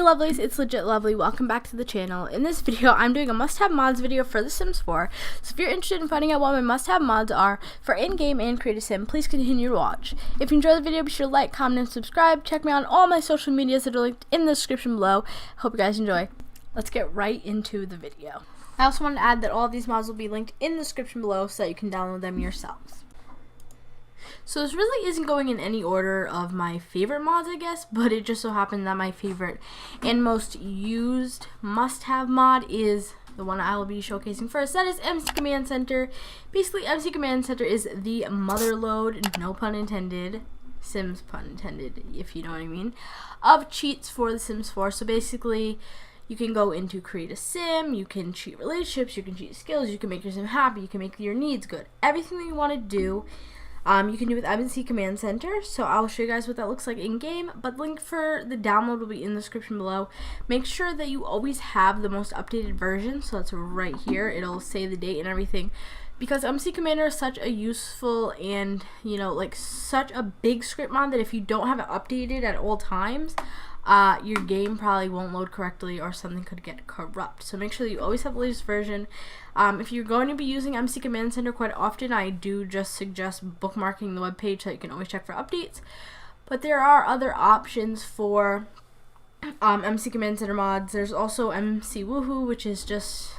Lovelies, it's LegitLovely. Welcome back to the channel. In this video, I'm doing a must-have mods video for The Sims 4. So if you're interested in finding out what my must-have mods are for in-game and create a sim, please continue to watch. If you enjoyed the video, be sure to like, comment, and subscribe. Check me out on all my social medias that are linked in the description below. Hope you guys enjoy. Let's get right into the video. I also want to add that all of these mods will be linked in the description below so that you can download them yourselves. So this really isn't going in any order of my favorite mods, I guess, but it just so happened that my favorite and most used must-have mod is the one I will be showcasing first. That is MC Command Center. Basically, MC Command Center is the motherlode, no pun intended, Sims pun intended, if you know what I mean, of cheats for The Sims 4. So basically, you can go into create a sim, you can cheat relationships, you can cheat skills, you can make your sim happy, you can make your needs good. Everything that you want to do. You can do with MC Command Center, so I'll show you guys what that looks like in game, but the link for the download will be in the description below. Make sure that you always have the most updated version, so that's right here. It'll say the date and everything, because MC Commander is such a useful and, you know, like such a big script mod that if you don't have it updated at all times, your game probably won't load correctly or something could get corrupt. So make sure that you always have the latest version. If you're going to be using MC Command Center quite often, I do just suggest bookmarking the webpage so you can always check for updates. But there are other options for MC Command Center mods. There's also MC Woohoo, which is just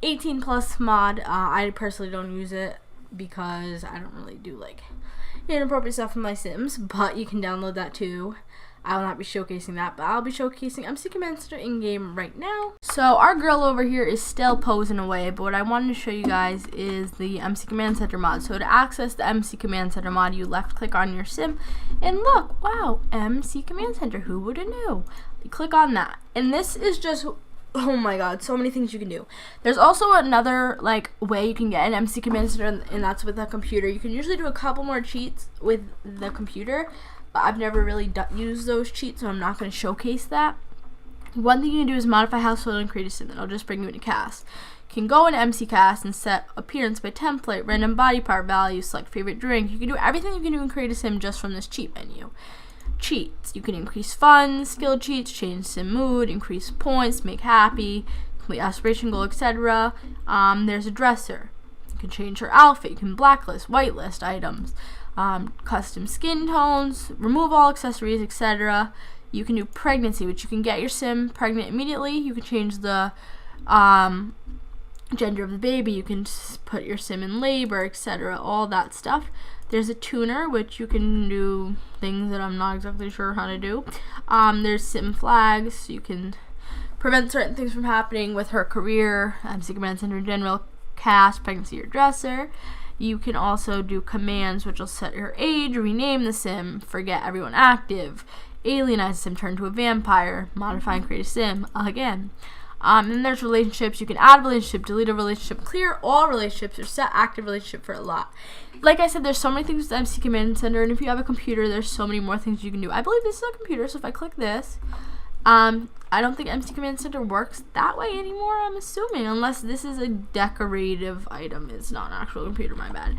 18 plus mod. I personally don't use it because I don't really do like inappropriate stuff in my Sims, but you can download that too. I will not be showcasing that, but I'll be showcasing MC Command Center in-game right now. So our girl over here is still posing away, but what I wanted to show you guys is the MC Command Center mod. So to access the MC Command Center mod, you left click on your sim, and look, wow, MC Command Center, who would have knew? You click on that, and this is just, oh my god, so many things you can do. There's also another like way you can get an MC Command Center, and that's with a computer. You can usually do a couple more cheats with the computer, but I've never really used those cheats, so I'm not going to showcase that. One thing you can do is modify household and create a sim, and I'll just bring you into CAS. You can go into MC CAS and set appearance by template, random body part value, select favorite drink. You can do everything you can do in create a sim just from this cheat menu. Cheats. You can increase funds, skill cheats, change sim mood, increase points, make happy, complete aspiration goal, etc. There's a dresser. You can change her outfit. You can blacklist, whitelist items. Custom skin tones, remove all accessories, etc. You can do pregnancy, which you can get your sim pregnant immediately. You can change the gender of the baby. You can put your sim in labor, etc. All that stuff. There's a tuner, which you can do things that I'm not exactly sure how to do. There's sim flags. You can prevent certain things from happening with her career, MC Command Center General, CAS, pregnancy, or dresser. You can also do commands, which will set her age, rename the sim, forget everyone active, alienize the sim, turn to a vampire, modify and create a sim again. Then there's relationships. You can add a relationship, delete a relationship, clear all relationships, or set active relationship for a lot. Like I said, there's so many things with MC Command Center, and if you have a computer, there's so many more things you can do. I believe this is a computer, so if I click this, I don't think MC Command Center works that way anymore, I'm assuming, unless this is a decorative item. It's not an actual computer, my bad.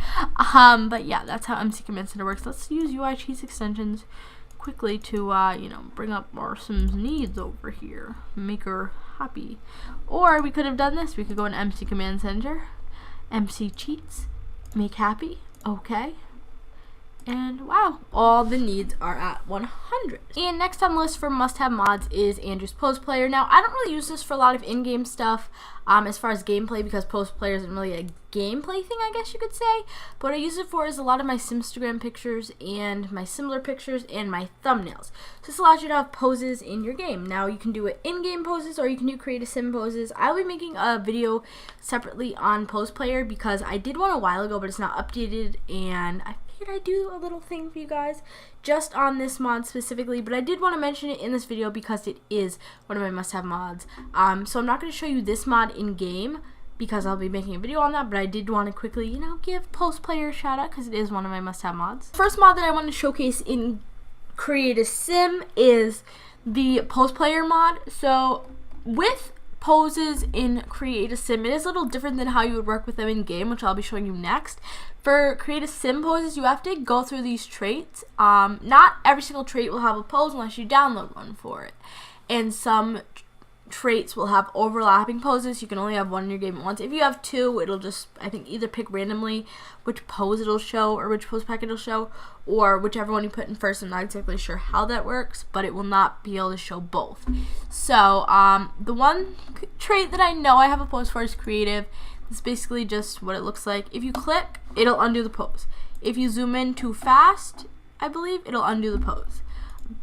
But yeah, that's how MC Command Center works. Let's use UI cheats extensions quickly to, you know, bring up our Sims needs over here, make her happy. Or we could have done this. We could go in MC Command Center, MC cheats, make happy, okay. And wow, all the needs are at 100. And next on the list for must-have mods is Andrew's Pose Player. Now, I don't really use this for a lot of in-game stuff as far as gameplay, because Pose Player isn't really a gameplay thing, I guess you could say. But what I use it for is a lot of my Simstagram pictures and my similar pictures and my thumbnails. So this allows you to have poses in your game. Now, you can do it in-game poses, or you can do create a sim poses. I'll be making a video separately on Pose Player because I did one a while ago, but it's not updated, and I do a little thing for you guys just on this mod specifically, but I did want to mention it in this video because it is one of my must-have mods. So I'm not going to show you this mod in game because I'll be making a video on that, but I did want to quickly, you know, give Post Player a shout out because it is one of my must-have mods. First mod that I want to showcase in Create a Sim is the Post Player mod. So with poses in Create a Sim, it is a little different than how you would work with them in game, which I'll be showing you next. For Create a Sim poses, you have to go through these traits. Not every single trait will have a pose unless you download one for it. and some traits will have overlapping poses. You can only have one in your game at once. If you have two, it'll just, I think, either pick randomly which pose it'll show or which pose packet it'll show, or whichever one you put in first. I'm not exactly sure how that works, but it will not be able to show both. So the one trait that I know I have a pose for is creative. It's basically just what it looks like. If you click, it'll undo the pose. If you zoom in too fast, I believe it'll undo the pose.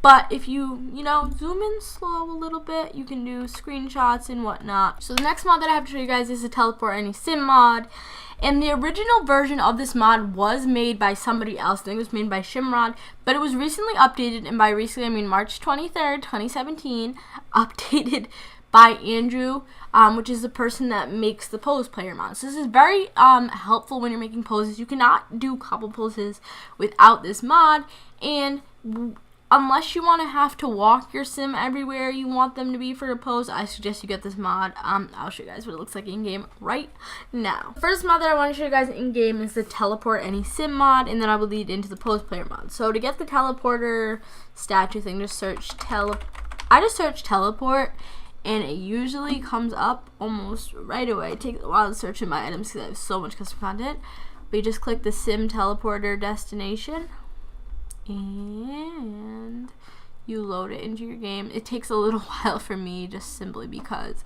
But if you zoom in slow a little bit, you can do screenshots and whatnot. So the next mod that I have to show you guys is the Teleport Any Sim mod. And the original version of this mod was made by somebody else. I think it was made by Shimrod. But it was recently updated, and by recently I mean March 23rd, 2017, updated by Andrew, which is the person that makes the pose player mod. So this is very helpful when you're making poses. You cannot do couple poses without this mod, and unless you want to have to walk your sim everywhere you want them to be for a pose, I suggest you get this mod. I'll show you guys what it looks like in-game right now. The first mod that I want to show you guys in-game is the Teleport Any Sim mod, and then I will lead into the pose player mod. So to get the teleporter statue thing, just search I just search teleport, and it usually comes up almost right away. It takes a while to search in my items because I have so much custom content. But you just click the sim teleporter destination, and you load it into your game. It takes a little while for me just simply because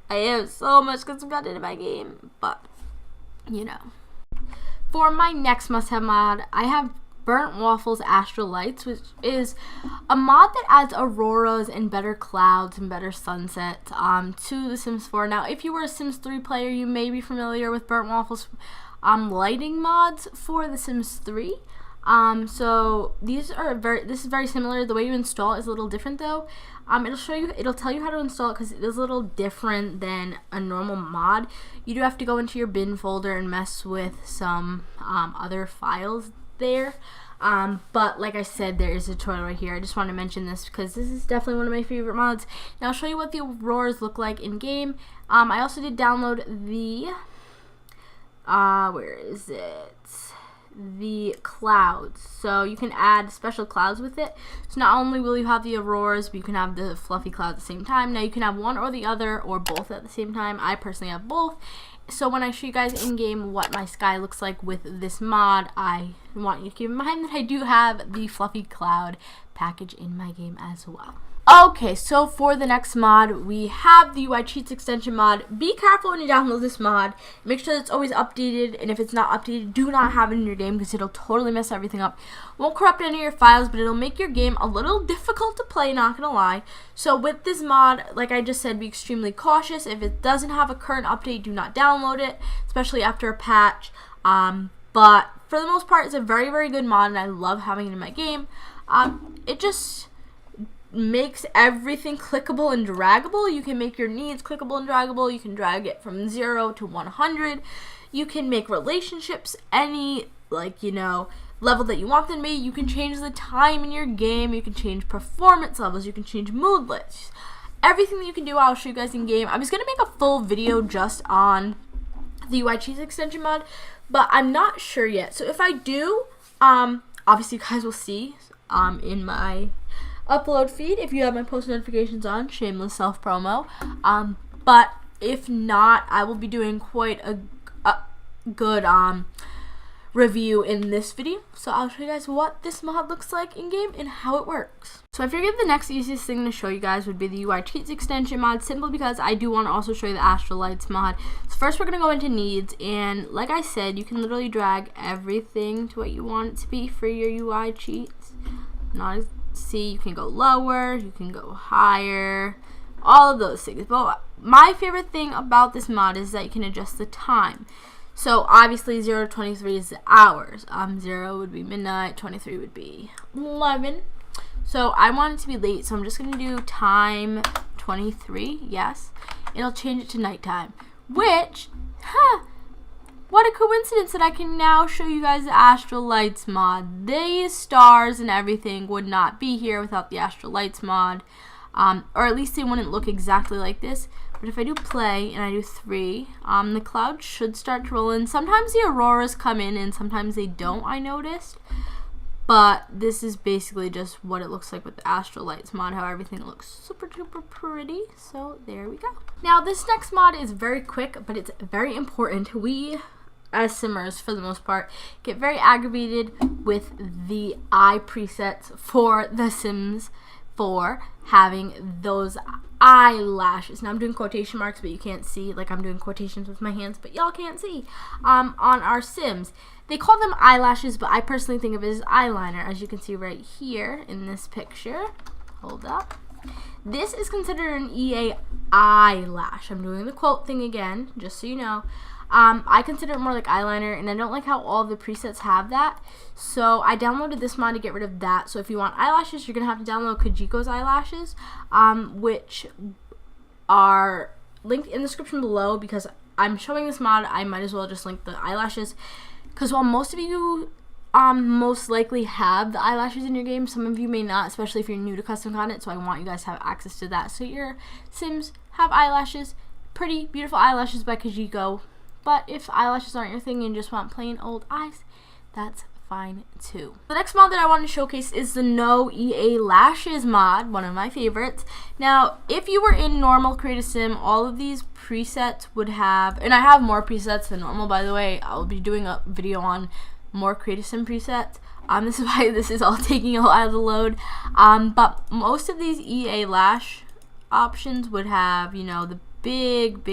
I have so much custom content in my game, but For my next must-have mod, I have Burnt Waffles Astral Lights, which is a mod that adds auroras and better clouds and better sunsets to The Sims 4. Now, if you were a Sims 3 player, you may be familiar with Burnt Waffles lighting mods for The Sims 3. So this is very similar. The way you install it is a little different though. It'll tell you how to install it because it is a little different than a normal mod. You do have to go into your bin folder and mess with some other files there. But like I said, there is a tutorial right here. I just want to mention this because this is definitely one of my favorite mods. Now I'll show you what the auroras look like in game. I also did download the where is it? The clouds, so you can add special clouds with it. So not only will you have the auroras, but you can have the fluffy clouds at the same time. Now you can have one or the other or both at the same time. I personally have both. So when I show you guys in game what my sky looks like with this mod, I want you to keep in mind that I do have the fluffy cloud package in my game as well. Okay, so for the next mod, we have the UI Cheats extension mod. Be careful when you download this mod. Make sure that it's always updated, and if it's not updated, do not have it in your game because it'll totally mess everything up. It won't corrupt any of your files, but it'll make your game a little difficult to play, not gonna lie. So with this mod, like I just said, be extremely cautious. If it doesn't have a current update, do not download it, especially after a patch. But for the most part, it's a very, very good mod, and I love having it in my game. It just makes everything clickable and draggable. You can make your needs clickable and draggable. You can drag it from 0 to 100. You can make relationships any, level that you want them to be. You can change the time in your game. You can change performance levels. You can change mood lists. Everything that you can do, I'll show you guys in game. I was going to make a full video just on the UI Cheats extension mod, but I'm not sure yet. So if I do, obviously you guys will see in my upload feed if you have my post notifications on. Shameless self promo. But if not, I will be doing quite a good review in this video. So I'll show you guys what this mod looks like in game and how it works. So I figured the next easiest thing to show you guys would be the UI Cheats extension mod, simply because I do want to also show you the Astral Lights mod. So first we're going to go into needs, and like I said, you can literally drag everything to what you want it to be for your UI cheats. See, you can go lower, you can go higher, all of those things. But my favorite thing about this mod is that you can adjust the time. So obviously 0 to 23 is the hours. 0 would be midnight, 23 would be 11. So I want it to be late, so I'm just going to do time 23, yes. It'll change it to nighttime, which, what a coincidence that I can now show you guys the Astral Lights mod. These stars and everything would not be here without the Astral Lights mod. Or at least they wouldn't look exactly like this. But if I do play and I do 3, the clouds should start to roll in. Sometimes the auroras come in and sometimes they don't, I noticed. but this is basically just what it looks like with the Astral Lights mod, how everything looks super duper pretty. So there we go. Now this next mod is very quick, but it's very important. We, as simmers for the most part, get very aggravated with the eye presets for The Sims 4 having those eyelashes. Now I'm doing quotation marks, but you can't see, like I'm doing quotations with my hands, but y'all can't see. On our Sims, they call them eyelashes, but I personally think of it as eyeliner, as you can see right here in this picture. Hold up. This is considered an EA eyelash. I'm doing the quote thing again, just so you know. I consider it more like eyeliner, and I don't like how all the presets have that. So I downloaded this mod to get rid of that. So if you want eyelashes, you're going to have to download Kajiko's eyelashes, which are linked in the description below. Because I'm showing this mod, I might as well just link the eyelashes. Because while most of you most likely have the eyelashes in your game, some of you may not, especially if you're new to custom content. So I want you guys to have access to that. So your Sims have eyelashes, pretty beautiful eyelashes by Kajiko. But if eyelashes aren't your thing and you just want plain old eyes, that's fine too. The next mod that I want to showcase is the No EA Lashes mod, one of my favorites. Now, if you were in normal Create a Sim, all of these presets would have, and I have more presets than normal, by the way. I'll be doing a video on more Create a Sim presets. This is why this is all taking a while to load. But most of these EA Lash options would have, you know, the big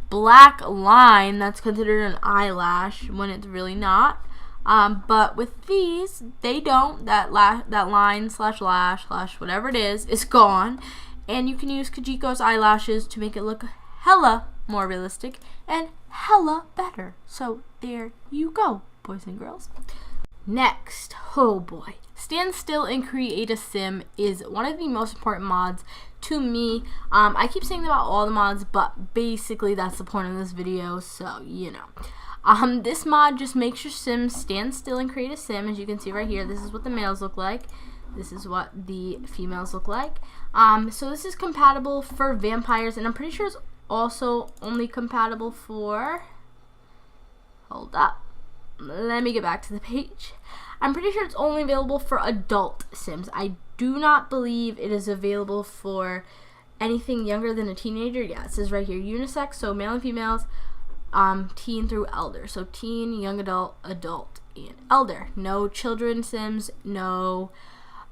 black line that's considered an eyelash when it's really not. But with these, they don't. That line slash lash slash whatever it is gone. And you can use Kajiko's eyelashes to make it look hella more realistic and hella better. So there you go, boys and girls. Next, oh boy, Stand Still and Create a Sim is one of the most important mods to me. I keep saying about all the mods, but basically that's the point of this video, so you know. This mod just makes your Sims stand still and create a Sim. As you can see right here, this is what the males look like. This is what the females look like. So this is compatible for vampires, and I'm pretty sure it's also only compatible for, hold up, let me get back to the page. I'm pretty sure it's only available for adult Sims. I do not believe it is available for anything younger than a teenager. Yeah, it says right here, unisex, so male and females, teen through elder. So teen, young adult, adult, and elder. No children Sims, no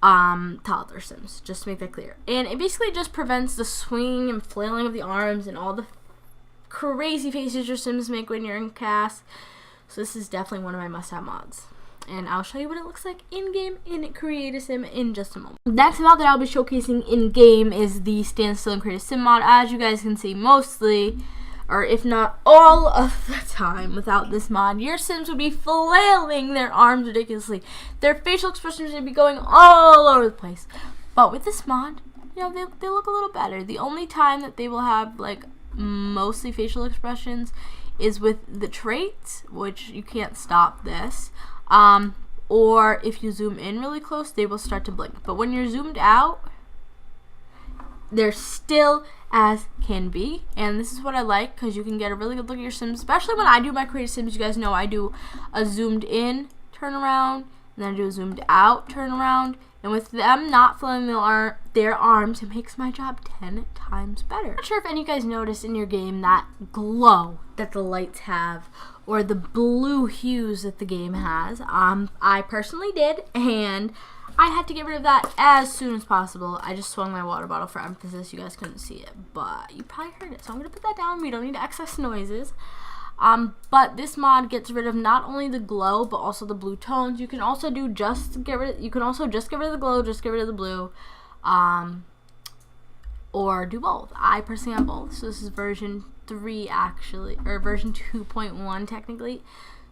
toddler Sims, just to make that clear. And it basically just prevents the swinging and flailing of the arms and all the crazy faces your Sims make when you're in CAS. So this is definitely one of my must-have mods. And I'll show you what it looks like in-game in Create a Sim in just a moment. Next mod that I'll be showcasing in-game is the Stand Still and Create a Sim mod. As you guys can see, mostly, or if not all of the time, without this mod, your Sims would be flailing their arms ridiculously. Their facial expressions would be going all over the place. But with this mod, you know, they look a little better. The only time that they will have, like, mostly facial expressions is with the traits, which you can't stop this. Or if you zoom in really close, they will start to blink. But when you're zoomed out, they're still as can be. And this is what I like, because you can get a really good look at your Sims. Especially when I do my Create a Sims, you guys know I do a zoomed in turnaround, and then I do a zoomed out turnaround. And with them not flailing their arms, it makes my job 10 times better. I'm not sure if any of you guys noticed in your game that glow that the lights have, or the blue hues that the game has. I personally did, and I had to get rid of that as soon as possible. I just swung my water bottle for emphasis. You guys couldn't see it, but you probably heard it. So I'm going to put that down. We don't need excess noises. But this mod gets rid of not only the glow, but also the blue tones. You can also you can also just get rid of the glow, just get rid of the blue, or do both. I personally have both. So this is version 3 actually, or version 2.1 technically.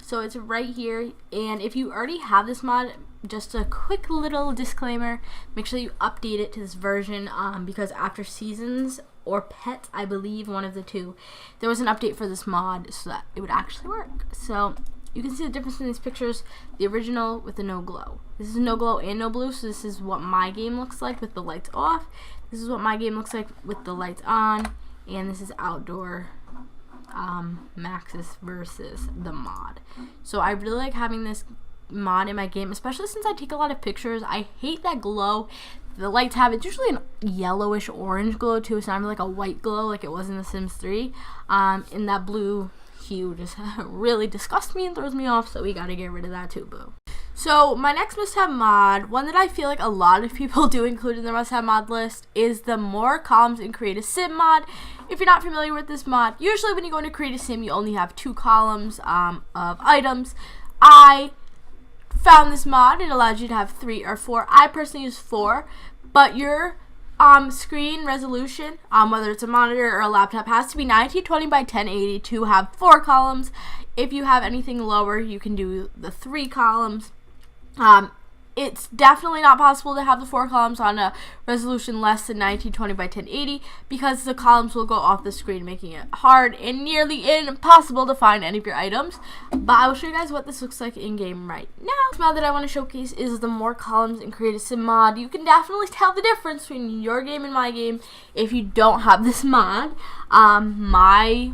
So it's right here. And if you already have this mod, just a quick little disclaimer, make sure you update it to this version, because after Seasons or Pets, I believe, one of the two, there was an update for this mod so that it would actually work. So you can see the difference in these pictures. The original with the no glow. This is no glow and no blue, so this is what my game looks like with the lights off. This is what my game looks like with the lights on. And this is outdoor Maxis versus the mod. So I really like having this mod in my game, especially since I take a lot of pictures. I hate that glow the lights have. It's usually a yellowish orange glow too. It's not really like a white glow like it was in The Sims 3. And that blue hue just really disgusts me and throws me off, so we gotta get rid of that too, boo. So my next must-have mod, one that I feel like a lot of people do include in their must-have mod list, is the More Columns and Create a Sim mod. If you're not familiar with this mod, usually when you go into Create a Sim, you only have 2 columns of items. I found this mod. It allows you to have 3 or 4. I personally use 4, but your screen resolution, whether it's a monitor or a laptop, has to be 1920 by 1080 to have 4 columns. If you have anything lower, you can do the 3 columns. It's definitely not possible to have the 4 columns on a resolution less than 1920 by 1080 because the columns will go off the screen, making it hard and nearly impossible to find any of your items. But I will show you guys what this looks like in game right now. The mod that I want to showcase is the More Columns and Create a Sim mod. You can definitely tell the difference between your game and my game if you don't have this mod. My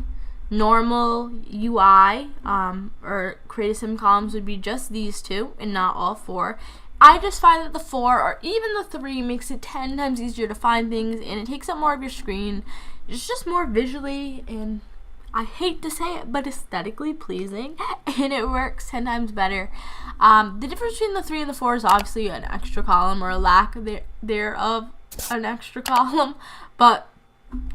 normal UI or Create a Sim columns would be just these 2 and not all 4. I just find that the 4 or even the 3 makes it 10 times easier to find things, and it takes up more of your screen. It's just more visually, and I hate to say it, but aesthetically pleasing, and it works 10 times better. The difference between the 3 and the 4 is obviously an extra column or a lack thereof an extra column, but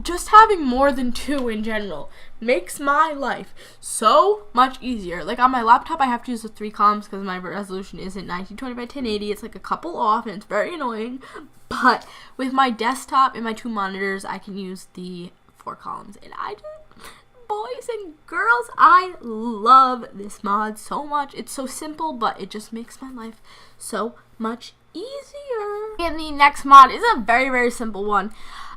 just having more than 2 in general makes my life so much easier. Like on my laptop, I have to use the 3 columns because my resolution isn't 1920 by 1080. It's like a couple off, and it's very annoying. But with my desktop and my 2 monitors, I can use the 4 columns. And I just, boys and girls, I love this mod so much. It's so simple, but it just makes my life so much easier. And the next mod is a very, very simple one.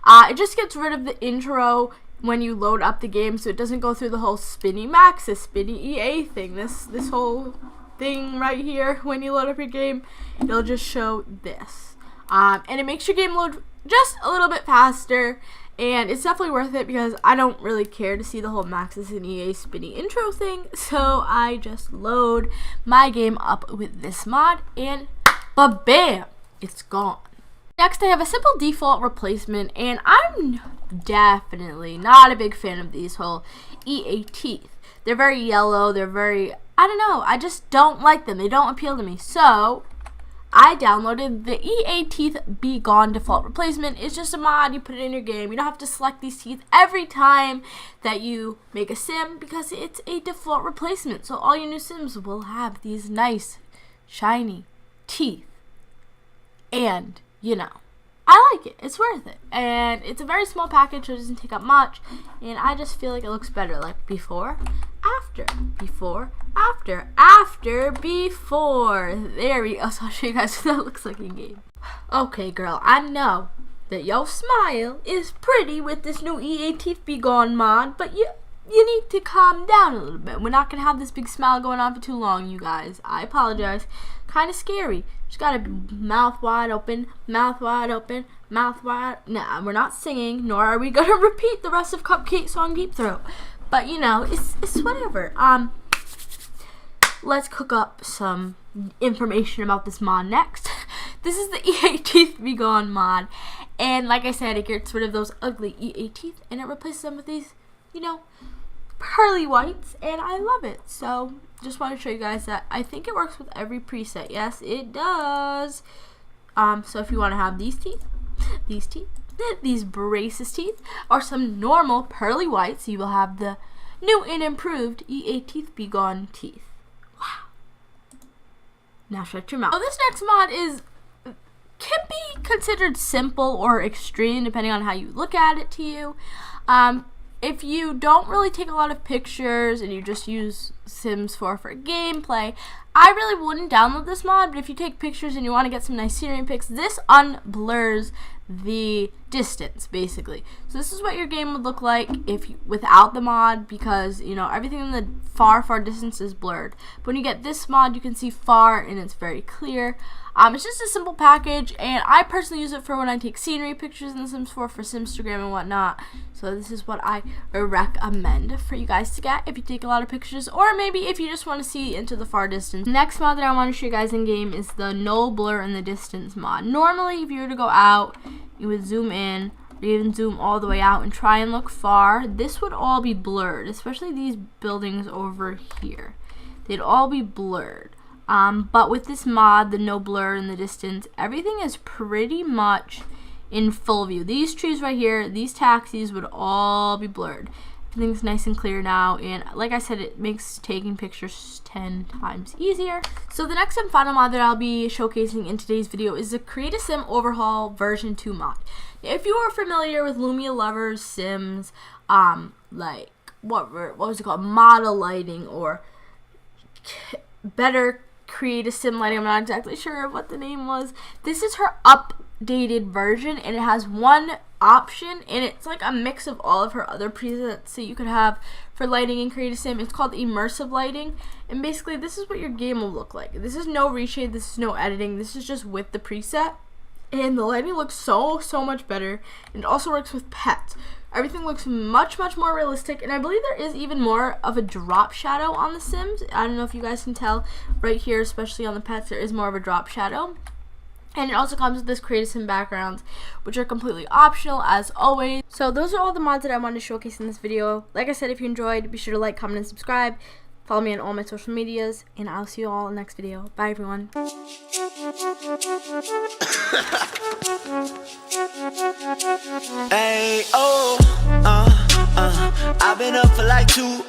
It just gets rid of the intro when you load up the game, so it doesn't go through the whole spinny Maxis, spinny EA thing. This whole thing right here, when you load up your game, it'll just show this. And it makes your game load just a little bit faster, and it's definitely worth it because I don't really care to see the whole Maxis and EA spinny intro thing, so I just load my game up with this mod, and ba-bam, it's gone. Next, I have a simple default replacement, and I'm definitely not a big fan of these whole EA teeth. They're very yellow, they're very, I don't know, I just don't like them. They don't appeal to me. So, I downloaded the EA Teeth Begone default replacement. It's just a mod, you put it in your game. You don't have to select these teeth every time that you make a sim because it's a default replacement. So all your new sims will have these nice, shiny teeth. And you know, I like it. It's worth it. And it's a very small package, so it doesn't take up much. And I just feel like it looks better. Like before, after, before, after, after, before. There we go. So I'll show you guys what that looks like in game. Okay, girl, I know that your smile is pretty with this new EA Teeth Begone mod, but you need to calm down a little bit. We're not going to have this big smile going on for too long, you guys. I apologize. Kind of scary. Just gotta be mouth wide open, mouth wide open, mouth wide. Nah, we're not singing, nor are we gonna repeat the rest of Cupcake's song Deep Throat. But you know, it's whatever. Let's cook up some information about this mod next. This is the EA Teeth Begone mod, and like I said, it gets rid of those ugly EA teeth and it replaces them with these, you know, pearly whites, and I love it. So just want to show you guys that I think it works with every preset. Yes, it does. So if you want to have these teeth, these braces teeth, or some normal pearly whites, you will have the new and improved EA Teeth Begone teeth. Wow. Now shut your mouth. So this next mod can be considered simple or extreme depending on how you look at it, T.O.U. If you don't really take a lot of pictures and you just use Sims 4 for gameplay, I really wouldn't download this mod, but if you take pictures and you want to get some nice scenery pics, this unblurs the distance, basically. So this is what your game would look like without the mod, because, you know, everything in the far distance is blurred. But when you get this mod, you can see far and it's very clear. It's just a simple package, and I personally use it for when I take scenery pictures in The Sims 4 for Simstagram and whatnot. So this is what I recommend for you guys to get if you take a lot of pictures, or maybe if you just want to see into the far distance. Next mod that I want to show you guys in game is the no blur in the distance mod. Normally, if you were to go out, you would zoom in, or even zoom all the way out and try and look far. This would all be blurred, especially these buildings over here. They'd all be blurred. But with this mod, the no blur in the distance, everything is pretty much in full view. These trees right here, these taxis would all be blurred. Everything's nice and clear now, and like I said, it makes taking pictures 10 times easier. So the next and final mod that I'll be showcasing in today's video is the Create a Sim Overhaul version 2 mod. If you are familiar with Lumia Lovers Sims, like what was it called, model lighting, or better Create a Sim lighting, I'm not exactly sure what the name was. This is her updated version, and it has one option, and it's like a mix of all of her other presets that you could have for lighting in Create a Sim. It's called Immersive Lighting, and basically this is what your game will look like. This is no reshade, this is no editing, this is just with the preset, and the lighting looks so much better, and it also works with pets. Everything looks much more realistic, and I believe there is even more of a drop shadow on the Sims. I don't know if you guys can tell right here, especially on the pets, there is more of a drop shadow. And it also comes with this Create a Sim backgrounds, which are completely optional as always. So those are all the mods that I wanted to showcase in this video. Like I said, if you enjoyed, be sure to like, comment, and subscribe. Follow me on all my social medias, and I'll see you all in the next video. Bye, everyone. Hey, oh, I've been up for like 2